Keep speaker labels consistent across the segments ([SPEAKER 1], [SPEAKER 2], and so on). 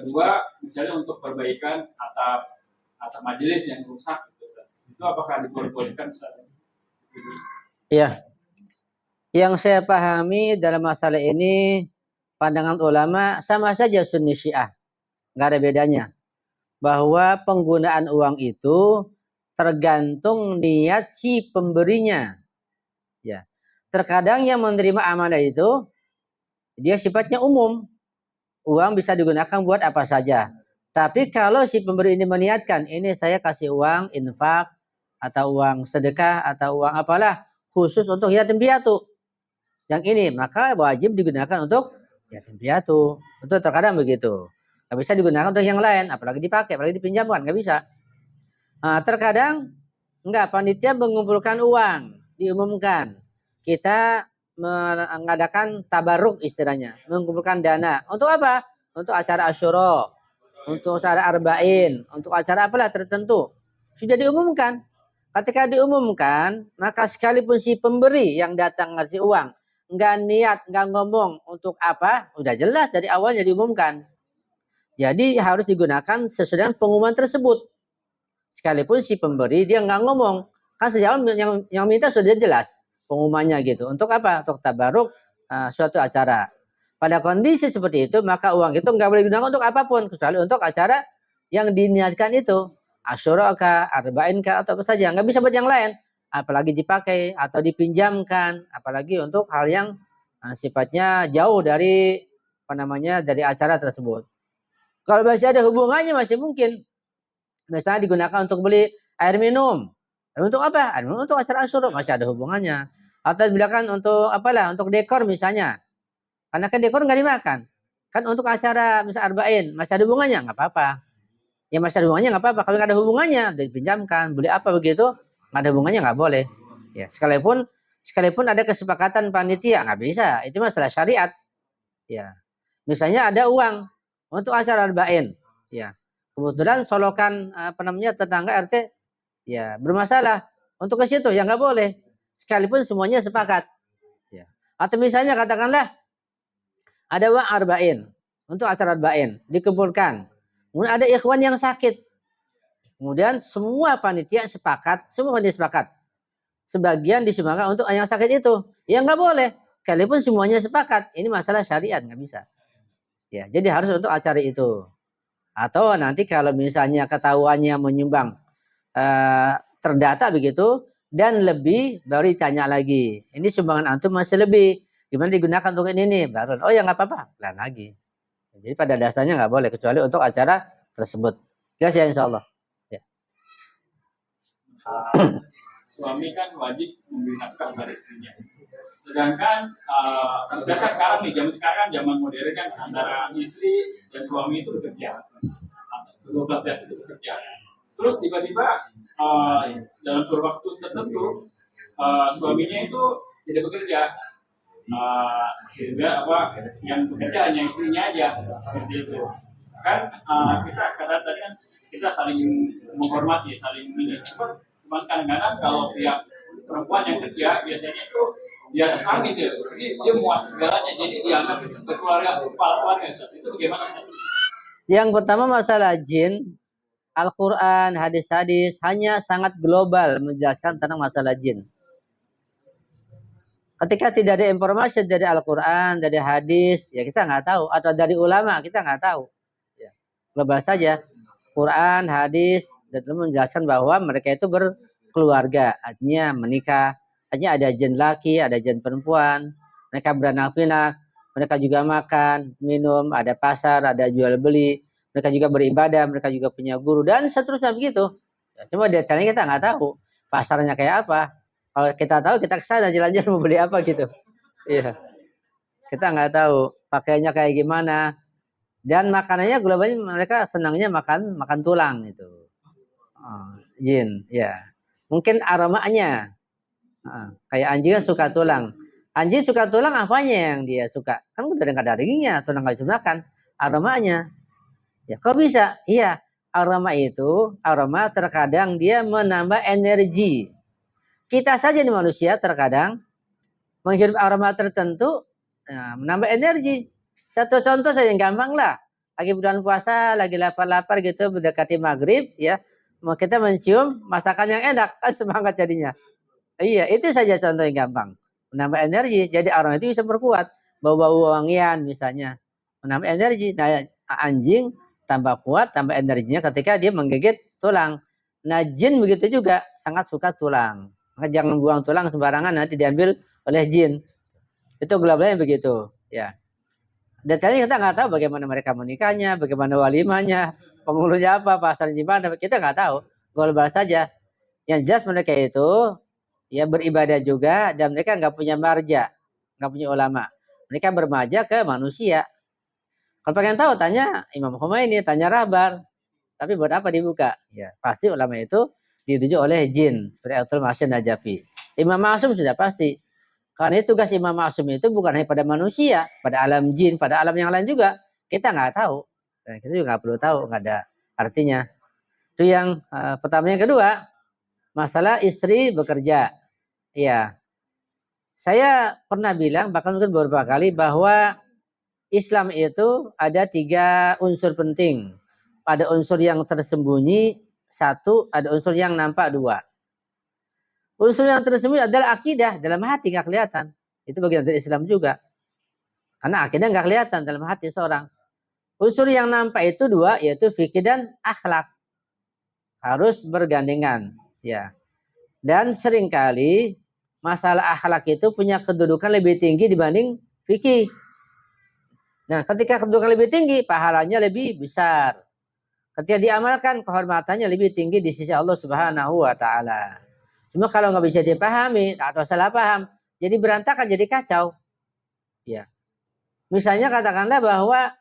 [SPEAKER 1] kedua misalnya untuk perbaikan atap majelis yang rusak gitu, Ustaz. Itu apakah diperbolehkan, Ustaz?
[SPEAKER 2] Iya. Yang saya pahami dalam masalah ini, pandangan ulama sama saja Sunni Syiah, nggak ada bedanya. Bahwa penggunaan uang itu tergantung niat si pemberinya. Ya. Terkadang yang menerima amanah itu dia sifatnya umum. Uang bisa digunakan buat apa saja. Tapi kalau si pemberi ini meniatkan, ini saya kasih uang infak atau uang sedekah atau uang apalah khusus untuk yatim piatu. Yang ini maka wajib digunakan untuk yatim piatu. Itu terkadang begitu. Nggak bisa digunakan untuk yang lain, apalagi dipakai, apalagi dipinjamkan, nggak bisa. Nah, terkadang enggak, panitia mengumpulkan uang, diumumkan. Kita mengadakan tabarruk istilahnya, mengumpulkan dana. Untuk apa? Untuk acara Asyura, untuk acara Arba'in, untuk acara apalah tertentu. Sudah diumumkan. Ketika diumumkan, maka sekalipun si pemberi yang datang ngasih uang, nggak niat, nggak ngomong untuk apa, udah jelas dari awalnya diumumkan. Jadi harus digunakan sesuai dengan pengumuman tersebut. Sekalipun si pemberi dia nggak ngomong, kan sejauh yang minta sudah jelas pengumumannya gitu. Untuk apa? Untuk tabaruk suatu acara. Pada kondisi seperti itu, maka uang itu nggak boleh digunakan untuk apapun kecuali untuk acara yang diniatkan itu. Asyura kah, arba'in kah, atau apa saja. Nggak bisa buat yang lain. Apalagi dipakai atau dipinjamkan, apalagi untuk hal yang sifatnya jauh dari apa namanya dari acara tersebut. Kalau masih ada hubungannya masih mungkin. Misalnya digunakan untuk beli air minum. Untuk apa? Air minum untuk acara Asyura masih ada hubungannya. Atau digunakan untuk apalah? Untuk dekor misalnya. Karena kan dekor nggak dimakan. Kan untuk acara misalnya arba'in masih ada hubungannya, nggak apa-apa. Ya masih ada hubungannya nggak apa-apa. Kalau nggak ada hubungannya, dipinjamkan, beli apa begitu, nggak ada hubungannya nggak boleh. Ya sekalipun ada kesepakatan panitia nggak bisa. Itu masalah syariat. Ya, misalnya ada uang untuk acara arba'in. Ya, kebetulan solokan apa namanya tetangga RT ya bermasalah untuk ke situ ya nggak boleh. Sekalipun semuanya sepakat. Ya. Atau misalnya katakanlah ada uang arba'in untuk acara arba'in dikumpulkan. Kemudian ada ikhwan yang sakit. Kemudian semua panitia sepakat, sebagian disumbangkan untuk yang sakit itu. Ya nggak boleh. Sekalipun semuanya sepakat, ini masalah syariat nggak bisa. Ya, jadi harus untuk acara itu. Atau nanti kalau misalnya ketahuannya menyumbang terdata begitu dan lebih baru ditanya lagi. Ini sumbangan antum masih lebih. Gimana digunakan untuk ini? Baru oh ya nggak apa-apa, lain lagi. Jadi pada dasarnya nggak boleh kecuali untuk acara tersebut. Jelas ya insya Allah. Ya.
[SPEAKER 1] Suami kan wajib memberi nafkah pada istrinya. Sedangkan misalkan sekarang nih, zaman sekarang zaman modern kan antara istri dan suami itu bekerja, kedua belah pihak itu bekerja. Terus tiba-tiba dalam kurun waktu tertentu suaminya itu tidak bekerja, juga apa yang bekerja hanya istrinya aja seperti itu. Kan kita kata tadi kan kita saling menghormati, saling ini. Cuman kadang-kadang kalau pihak perempuan yang kerja biasanya itu di atas angin dia, jadi dia menguasai segalanya, jadi dianggap sebagai keluarga, kepala keluarga. Itu bagaimana sih?
[SPEAKER 2] Yang pertama masalah jin, Al-Quran, hadis-hadis hanya sangat global menjelaskan tentang masalah jin. Ketika tidak ada informasi dari Al-Quran, dari hadis, ya kita nggak tahu. Atau dari ulama, kita nggak tahu. Ya, global saja. Quran, hadis, dan menjelaskan bahwa mereka itu berkeluarga. Artinya menikah. Artinya ada jin laki, ada jin perempuan. Mereka beranak pinak. Mereka juga makan, minum, ada pasar, ada jual beli. Mereka juga beribadah, mereka juga punya guru. Dan seterusnya begitu. Ya, cuma detailnya kita nggak tahu. Pasarnya kayak apa. Kalau kita tahu, kita kesana jalan-jalan mau beli apa gitu. Iya. Kita nggak tahu pakainya kayak gimana. Dan makanannya globalnya mereka senangnya makan tulang itu. Jin, ya. Mungkin aromanya. Kayak anjing kan suka tulang. Anjing suka tulang apanya yang dia suka? Kan udah nggak ada dagingnya, tulang nggak bisa makan. Aromanya. Ya, kok bisa? Iya. Aroma itu, aroma terkadang dia menambah energi. Kita saja nih manusia terkadang menghirup aroma tertentu menambah energi. Satu contoh saja yang gampang lah. lagi bulan puasa, lagi lapar-lapar gitu, mendekati maghrib, ya, mau kita mencium masakan yang enak, kan semangat jadinya. Iya, itu saja contoh yang gampang. Menambah energi, jadi aroma itu bisa berkuat. Bau-bau wangian misalnya, menambah energi. Nah, anjing tambah kuat, tambah energinya ketika dia menggigit tulang. Nah, jin begitu juga, sangat suka tulang. Maka jangan buang tulang sembarangan, nanti diambil oleh jin. Itu gelap-gelapnya begitu. Ya. Detailnya kita nggak tahu bagaimana mereka menikahnya, bagaimana walimanya, penghulunya apa, pasar di mana, kita nggak tahu. Global saja. Yang jelas mereka itu ya beribadah juga dan mereka nggak punya marja, nggak punya ulama. Mereka bermaja ke manusia. Kalau pengen tahu tanya Imam Khomeini, tanya Rahbar. Tapi buat apa dibuka? Ya pasti ulama itu dituju oleh jin seperti Abdul Mahsin Najafi. Imam Ma'sum sudah pasti. Karena tugas Imam Ma'sum itu bukan hanya pada manusia, pada alam jin, pada alam yang lain juga. Kita nggak tahu. Dan kita juga nggak perlu tahu, nggak ada artinya. Itu yang pertama. Yang kedua, masalah istri bekerja. Iya, saya pernah bilang, bahkan mungkin beberapa kali, bahwa Islam itu ada 3 unsur penting. Ada unsur yang tersembunyi, 1, ada unsur yang nampak, 2. Unsur yang tersembunyi adalah akidah, dalam hati nggak kelihatan. Itu bagian dari Islam juga. Karena akidah nggak kelihatan dalam hati seorang. Unsur yang nampak itu 2, yaitu fikih dan akhlak. Harus bergandengan. Ya. Dan seringkali masalah akhlak itu punya kedudukan lebih tinggi dibanding fikih. Nah, ketika kedudukan lebih tinggi, pahalanya lebih besar. Ketika diamalkan, kehormatannya lebih tinggi di sisi Allah Subhanahu wa Ta'ala. Cuma kalau nggak bisa dipahami atau salah paham, jadi berantakan, jadi kacau. Ya. Misalnya katakanlah bahwa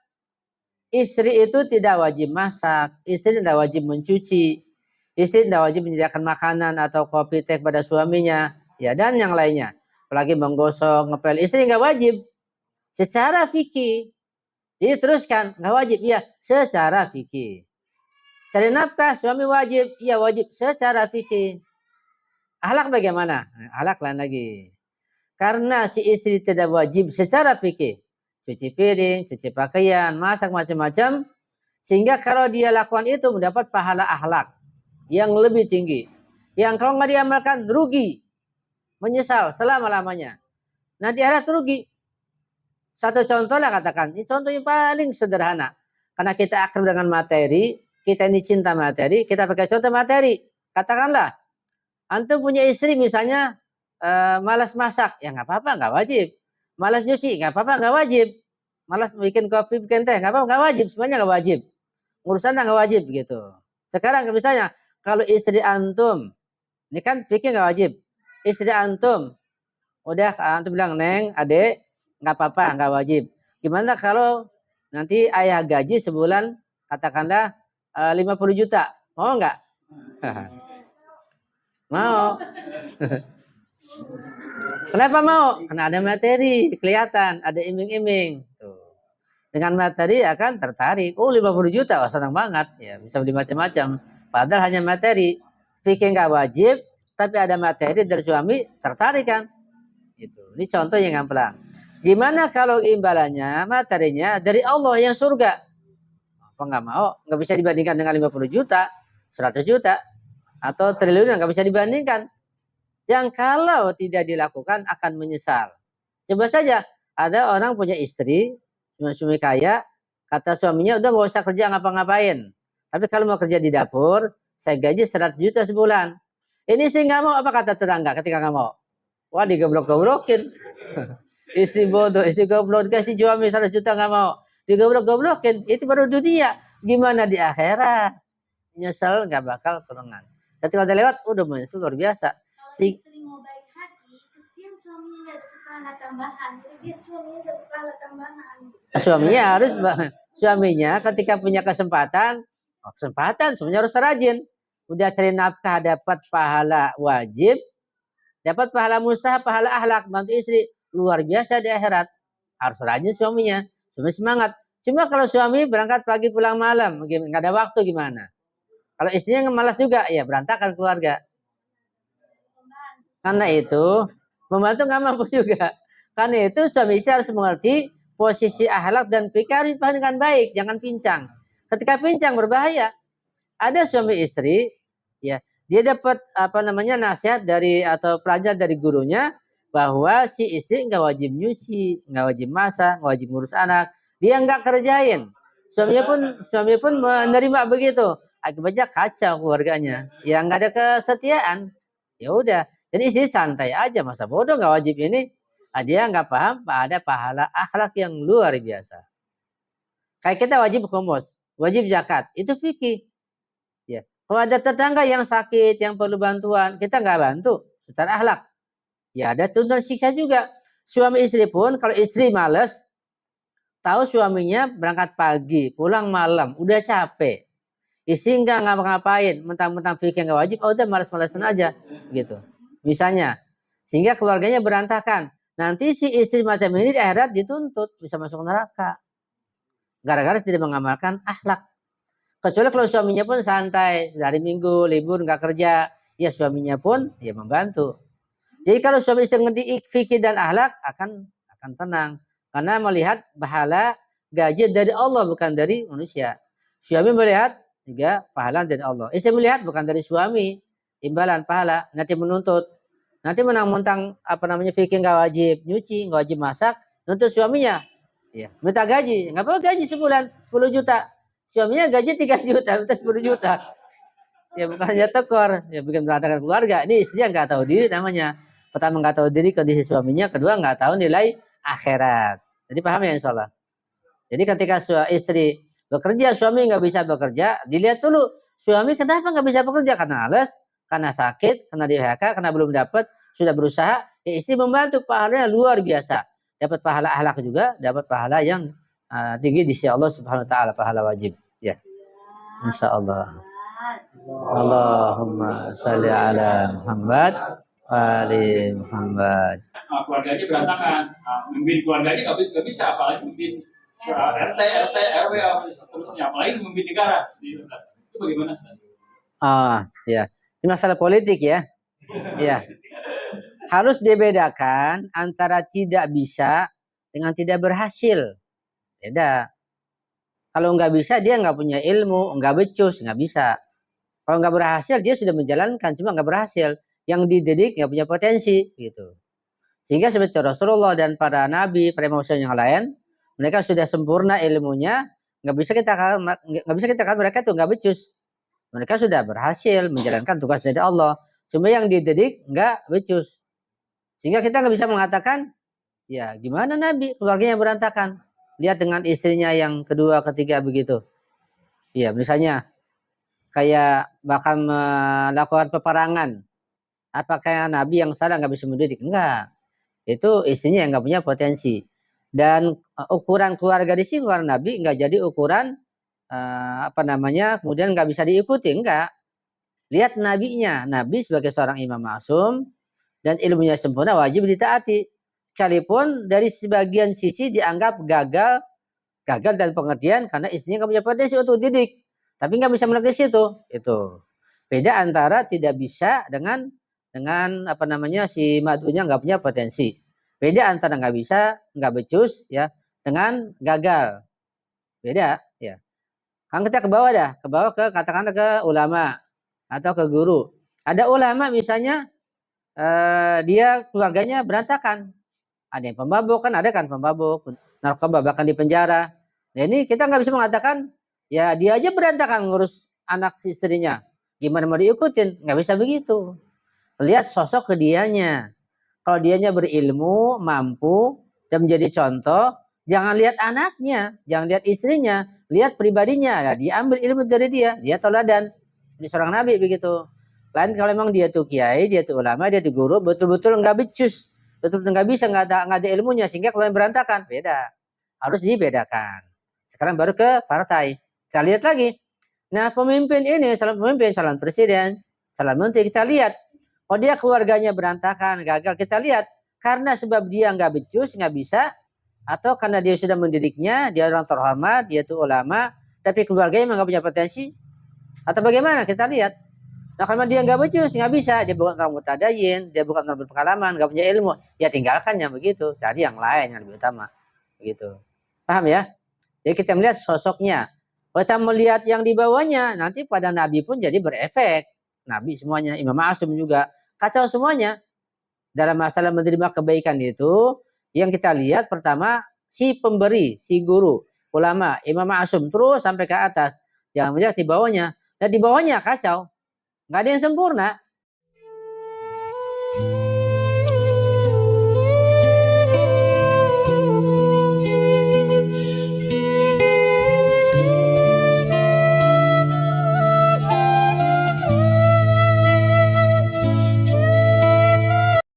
[SPEAKER 2] istri itu tidak wajib masak, istri tidak wajib mencuci, istri tidak wajib menyediakan makanan atau kopi teh pada suaminya, ya, dan yang lainnya. Apalagi menggosok, ngepel, istri nggak wajib. Secara fikih. Jadi teruskan, nggak wajib, ya, secara fikih. Cari nafkah, suami wajib, iya wajib, secara fikih. Akhlak bagaimana? Akhlak lain lagi. Karena si istri tidak wajib secara fikih. Cuci piring, cuci pakaian, masak macam-macam. Sehingga kalau dia lakukan itu mendapat pahala akhlak yang lebih tinggi. Yang kalau nggak diamalkan, rugi. Menyesal selama-lamanya. Nanti akhirat rugi. Satu contoh lah katakan, ini contoh yang paling sederhana. Karena kita akrab dengan materi, kita ini cinta materi, kita pakai contoh materi. Katakanlah, antum punya istri misalnya malas masak, ya nggak apa-apa, nggak wajib. Malas nyuci, nggak apa-apa, nggak wajib. Malas bikin kopi, bikin teh, nggak apa-apa, nggak wajib. Semuanya nggak wajib. Urusan nggak wajib gitu. Sekarang misalnya, kalau istri antum, ini kan fikih nggak wajib. Istri antum, udah antum bilang, Neng, adek, nggak apa-apa, nggak wajib. Gimana kalau nanti ayah gaji sebulan katakanlah 50 juta, mau nggak? Mau. Kenapa mau? Karena ada materi, kelihatan, ada iming-iming. Dengan materi akan tertarik. Oh 50 juta, oh, senang banget. Ya, bisa beli macam-macam. Padahal hanya materi. Fikih nggak wajib, tapi ada materi dari suami, tertarik kan? Gitu. Ini contoh yang gampang. Gimana kalau imbalannya, materinya dari Allah yang surga? Apa nggak mau? Nggak bisa dibandingkan dengan 50 juta, 100 juta, atau triliun yang nggak bisa dibandingkan. Yang kalau tidak dilakukan akan menyesal. Coba saja, ada orang punya istri, suami kaya, kata suaminya, udah nggak usah kerja ngapa-ngapain. Tapi kalau mau kerja di dapur, saya gaji 100 juta sebulan. Ini sih nggak mau, apa kata tetangga ketika nggak mau? Wah, digoblok-goblokin. Istri bodoh, istri goblok, kasih suami 100 juta nggak mau. Digoblok-goblokin, itu baru dunia. Gimana di akhirat? Nyesel nggak bakal kelengan. Ketika udah lewat, udah menyesal luar biasa.
[SPEAKER 3] Kalau istri mau baik hati, kesian suaminya ada pahala tambahan. Jadi biar suaminya ada pahala tambahan.
[SPEAKER 2] Suaminya ketika punya kesempatan semuanya harus rajin. Udah cari nafkah dapat pahala wajib, dapat pahala mustahab, pahala akhlak, bantu istri luar biasa di akhirat. Harus rajin suaminya, suami semangat. Cuma kalau suami berangkat pagi pulang malam, nggak ada waktu gimana? Kalau istrinya malas juga, ya berantakan keluarga. Karena itu membantu nggak mampu juga. Karena itu suami istri harus mengerti posisi akhlak dan fikih harus dipahami dengan baik, jangan pincang. Ketika pincang berbahaya. Ada suami istri, ya, dia dapat nasihat dari atau pelajar dari gurunya bahwa si istri nggak wajib nyuci, nggak wajib masak, nggak wajib ngurus anak. Dia nggak kerjain. Suami pun menerima begitu. Akibatnya kacau keluarganya. Ya nggak ada kesetiaan. Ya udah. Jadi istri santai aja, masa bodoh nggak wajib ini. Dia nggak paham ada pahala akhlak yang luar biasa. Kayak kita wajib khumus, wajib zakat, itu fikih. Ya. Kalau ada tetangga yang sakit, yang perlu bantuan, kita nggak bantu secara akhlak. Ya ada tuntutan siksa juga. Suami istri pun kalau istri males, tahu suaminya berangkat pagi, pulang malam, udah capek. Istri nggak ngapa-ngapain, mentang-mentang fikih nggak wajib, udah males-malesan aja, gitu. Misalnya, sehingga keluarganya berantakan. Nanti si istri macam ini di akhirat dituntut bisa masuk neraka. Gara-gara tidak mengamalkan akhlak. Kecuali kalau suaminya pun santai, dari minggu libur nggak kerja, ya suaminya pun ya membantu. Jadi kalau suami istri mengerti fikih dan akhlak akan tenang, karena melihat pahala gaji dari Allah bukan dari manusia. Suami melihat juga pahala dari Allah. Istri melihat bukan dari suami, imbalan pahala, nanti menuntut, nanti menang-mentang fikih nggak wajib nyuci, nggak wajib masak, nuntut suaminya, ya minta gaji, nggak apa gaji sebulan 10 juta. Suaminya gaji 3 juta, minta 10 juta. Ya bukannya tekor, ya bikin berantakan keluarga. Ini istrinya nggak tahu diri namanya. Pertama nggak tahu diri kondisi suaminya, kedua nggak tahu nilai akhirat. Jadi paham ya insya Allah. Jadi ketika istri bekerja, suami nggak bisa bekerja, dilihat dulu suami kenapa nggak bisa bekerja, karena males, karena sakit, karena di PHK, karena belum dapat, sudah berusaha, ya istri membantu, pahalanya luar biasa. Dapat pahala akhlak juga, dapat pahala yang tinggi di sisi Allah Subhanahu Wa Taala, pahala wajib. Ya, insya Allah. Allahumma salli ala Muhammad ali Muhammad.
[SPEAKER 1] Keluarganya berantakan, memimpin keluarganya nggak bisa, apalagi memimpin RT, RW, seterusnya, apalagi memimpin negara. Itu bagaimana?
[SPEAKER 2] Ya, ini masalah politik ya. Ya, harus dibedakan antara tidak bisa dengan tidak berhasil. Beda. Kalau nggak bisa dia nggak punya ilmu, nggak becus, nggak bisa. Kalau nggak berhasil dia sudah menjalankan, cuma nggak berhasil. Yang dididik nggak punya potensi, gitu. Sehingga seperti Rasulullah dan para nabi, para manusia yang lain, mereka sudah sempurna ilmunya, nggak bisa kita katakan mereka itu nggak becus. Mereka sudah berhasil menjalankan tugas dari Allah. Cuma yang dididik nggak becus. Sehingga kita nggak bisa mengatakan, ya gimana Nabi keluarganya berantakan. Lihat dengan istrinya yang kedua, ketiga begitu. Ya misalnya kayak bahkan melakukan peperangan. Apakah Nabi yang salah nggak bisa mendidik? Enggak. Itu istrinya yang nggak punya potensi. Dan ukuran keluarga di sini keluarga Nabi nggak jadi ukuran kemudian nggak bisa diikuti. Enggak. Lihat nabinya. Nabi sebagai seorang imam maksum dan ilmunya sempurna wajib ditaati. Sekalipun dari sebagian sisi dianggap gagal dan pengertian karena istrinya nggak punya potensi untuk didik, tapi nggak bisa melakukan situ. Itu beda antara tidak bisa dengan si madunya nggak punya potensi. Beda antara nggak bisa, nggak becus ya dengan gagal. Beda ya. Kan kita ke bawah katakanlah ke ulama atau ke guru. Ada ulama misalnya dia keluarganya berantakan. Ada yang pemabuk, kan ada kan pemabuk, narkoba bahkan di penjara. Nah ini kita nggak bisa mengatakan ya dia aja berantakan ngurus anak istrinya. Gimana mau diikutin? Nggak bisa begitu. Lihat sosok ke dianya. Kalau dianya berilmu, mampu, dan menjadi contoh, jangan lihat anaknya, jangan lihat istrinya, lihat pribadinya. Nah, dia ambil ilmu dari dia teladan. Ini seorang nabi begitu. Lain kalau memang dia tuh kiai, dia tuh ulama, dia tuh guru, betul-betul nggak becus. Betul-betul nggak bisa, nggak ada ilmunya, sehingga kalau berantakan, beda. Harus dibedakan. Sekarang baru ke partai. Kita lihat lagi. Nah pemimpin ini, calon presiden, calon menteri, kita lihat. Oh dia keluarganya berantakan, gagal, kita lihat. Karena sebab dia nggak becus, nggak bisa, atau karena dia sudah mendidiknya, dia orang terhormat, dia tuh ulama, tapi keluarganya memang nggak punya potensi, atau bagaimana? Kita lihat. Nah kalau dia nggak becus, nggak bisa, dia bukan orang mutadayin, dia bukan orang berpengalaman, nggak punya ilmu, ya tinggalkan yang begitu, cari yang lain yang lebih utama, begitu. Paham ya? Jadi kita melihat sosoknya. Kalau kita melihat yang di bawahnya, nanti pada Nabi pun jadi berefek. Nabi semuanya, Imam Ma'sum juga. Kacau semuanya. Dalam masalah menerima kebaikan itu, yang kita lihat pertama, si pemberi, si guru, ulama, Imam Ma'sum, terus sampai ke atas. Jangan melihat di bawahnya. Dan di bawahnya kacau. Nggak ada yang sempurna.